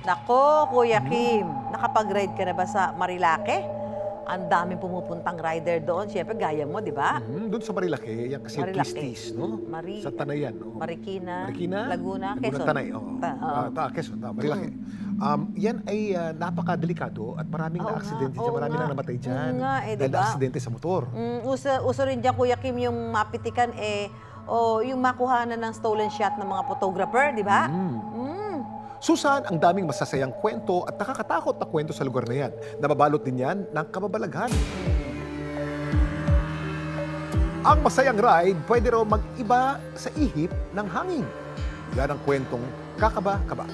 Nako, Kuya Kim, nakapag-ride ka na ba sa Marilake? Ang daming pumupuntang rider doon. Siyempre, gaya mo, di ba? Doon sa Marilake, yan kasi yung Marilake. twisties, no? Sa Tanayan, no? Marikina, Marikina, Laguna, Quezon. Tanay, oo. Quezon, Marilake. Yan ay napakadelikado at maraming Oo na-aksidente nga, dyan, oo maraming nga. na namatay dyan. Nga, Dahil diba? aksidente sa motor. Uso rin dyan, Kuya Kim, yung mapitikan, yung makuhanan ng stolen shot ng mga photographer, di ba? Susan, ang daming masasayang kwento at nakakatakot na kwento sa lugar na yan. Nababalot din yan ng kababalaghan. Ang masayang ride, pwede raw mag-iba sa ihip ng hangin. Yan ang kwentong kakaba-kaba.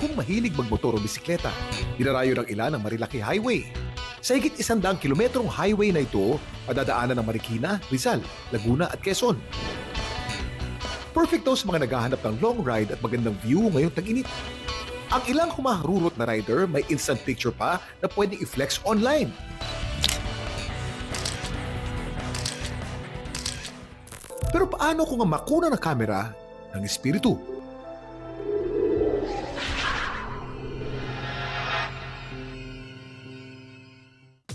Kung mahilig magmotor o bisikleta, dinarayo ng ilan ang Marilake Highway. Sa higit 100 kilometrong highway na ito, madadaanan ng Marikina, Rizal, Laguna at Quezon. Perfect daw sa mga naghahanap ng long ride at magandang view ngayong tag-init. Ang ilang humaharurot na rider may instant picture pa na pwedeng i-flex online. Pero paano kung ang makuna ng kamera ng espiritu?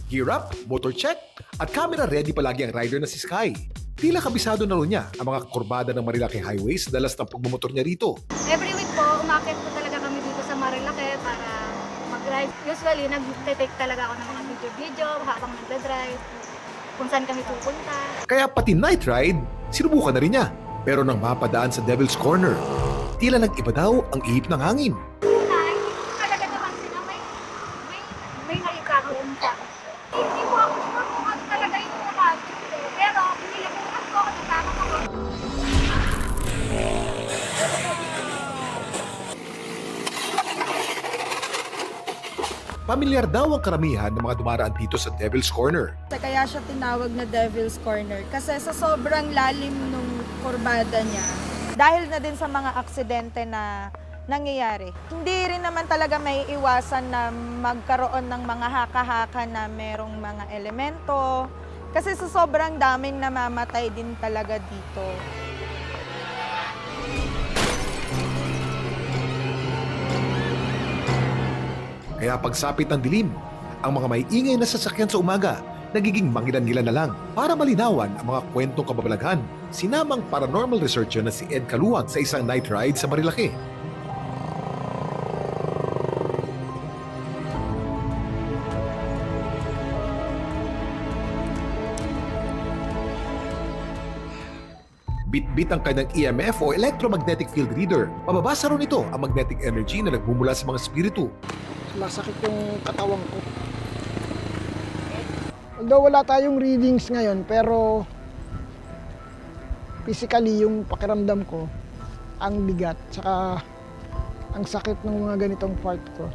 Gear up, motor check, at camera ready palagi ang rider na si Sky. Tila kabisado na rin niya ang mga kurbada ng Marilake Highway sa dalas ng pagmumotor niya rito. Every week po, umakit po talaga kami dito sa Marilake para mag-drive. Usually, nag-take talaga ako ng mga video-video habang nagda-drive, kung saan kami pupunta. Kaya pati night ride, sinubukan na rin niya. Pero nang mapadaan sa Devil's Corner, tila nag-iba daw ang ihip ng hangin. Una, hindi ko talaga naman sila may nakikakaroon pa. Hindi po ako sure kung ano talaga yung ulat. Pero, pinilabukan ko ako ng tama ako. Pamilyar daw ang karamihan ng mga dumaraan dito sa Devil's Corner. Kaya siya tinawag na Devil's Corner kasi sa sobrang lalim nung kurbada niya. Dahil na din sa mga aksidente na nangyayari. Hindi rin naman talaga may iwasan na magkaroon ng mga haka-haka na merong mga elemento. Kasi sa sobrang daming namamatay din talaga dito. Kaya pagsapit ng dilim, ang mga may ingay na sasakyan sa umaga, nagiging mangilan-ngilan na lang para malinawan ang mga kwentong kababalaghan. Sinamang paranormal researcher na si Ed Kaluwag sa isang night ride sa Marilake. Bit-bit ang kanyang EMF o electromagnetic field reader. Mababasa ron ito ang magnetic energy na nagmumula sa mga spiritu. Masakit yung katawan ko. Although wala tayong readings ngayon, pero physically yung pakiramdam ko, ang bigat, saka ang sakit ng mga ganitong part ko.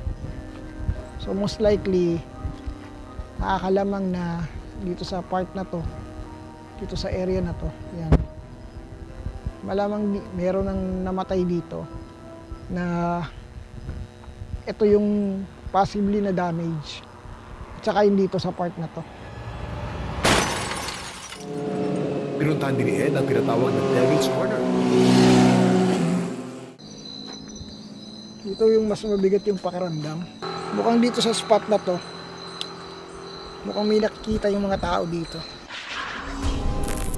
So most likely, nakakalamang na dito sa part na to, dito sa area na to, yan. Malamang meron ng namatay dito na ito yung possibly na damage. At saka yung dito sa part na to. Pinuntahan din ni Ed ang tinatawag na Devil's Corner. Dito yung mas mabigat yung pakiramdam. Mukhang dito sa spot na to, mukhang may nakikita yung mga tao dito.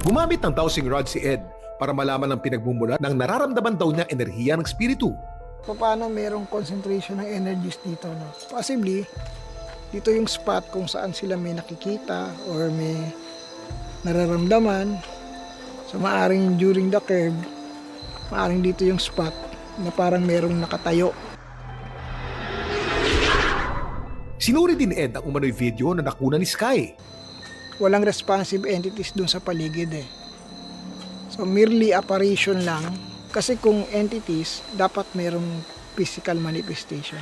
Gumamit ng dowsing rod si Ed para malaman ang pinagmumula ng nararamdaman daw niya enerhiya ng spiritu. Paano merong concentration ng energies dito, no? Possibly, dito yung spot kung saan sila may nakikita or may nararamdaman. So maaring during the curve, maaring dito yung spot na parang merong nakatayo. Sinuri din ni Ed ang umano'y video na nakuna ni Sky. Walang responsive entities dun sa paligid eh. So merely apparition lang. Kasi kung entities, dapat merong physical manifestation.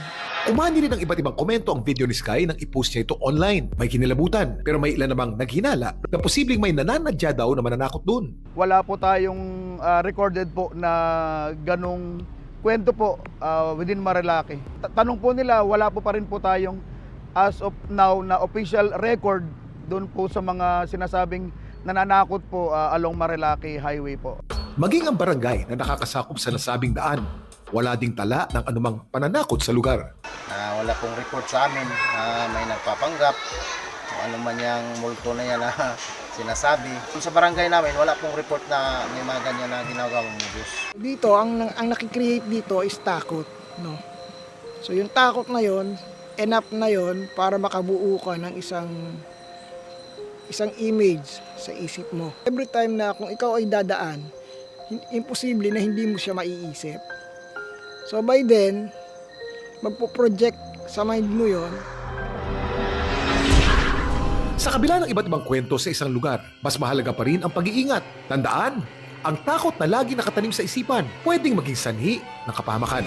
Umani rin ang iba't ibang komento ang video ni Sky nang i-post niya ito online. May kinilabutan, pero may ilan namang naghinala na posibleng may nananadya daw na mananakot dun. Wala po tayong recorded po na ganong kwento po within Marilake. Tanong po nila, wala po pa rin po tayong as of now na official record doon po sa mga sinasabing nananakot po along Marilaki Highway po. Maging ang barangay na nakakasakop sa nasabing daan, wala ding tala ng anumang pananakot sa lugar. Wala pong report sa amin na may nagpapanggap kung ano man yung multo na yan na sinasabi. Sa barangay namin, wala pong report na may mga ganyan na ginagawang modus. Dito, ang nakikreate dito is takot. No? So yung takot na yon, enough na yon para makabuo ka ng isang image sa isip mo. Every time na kung ikaw ay dadaan, imposible na hindi mo siya maiisip. So by then, magpo-project sa mind mo yon. Sa kabila ng iba't ibang kwento sa isang lugar, mas mahalaga pa rin ang pag-iingat. Tandaan, ang takot na lagi nakatanim sa isipan, pwedeng maging sanhi ng kapahamakan.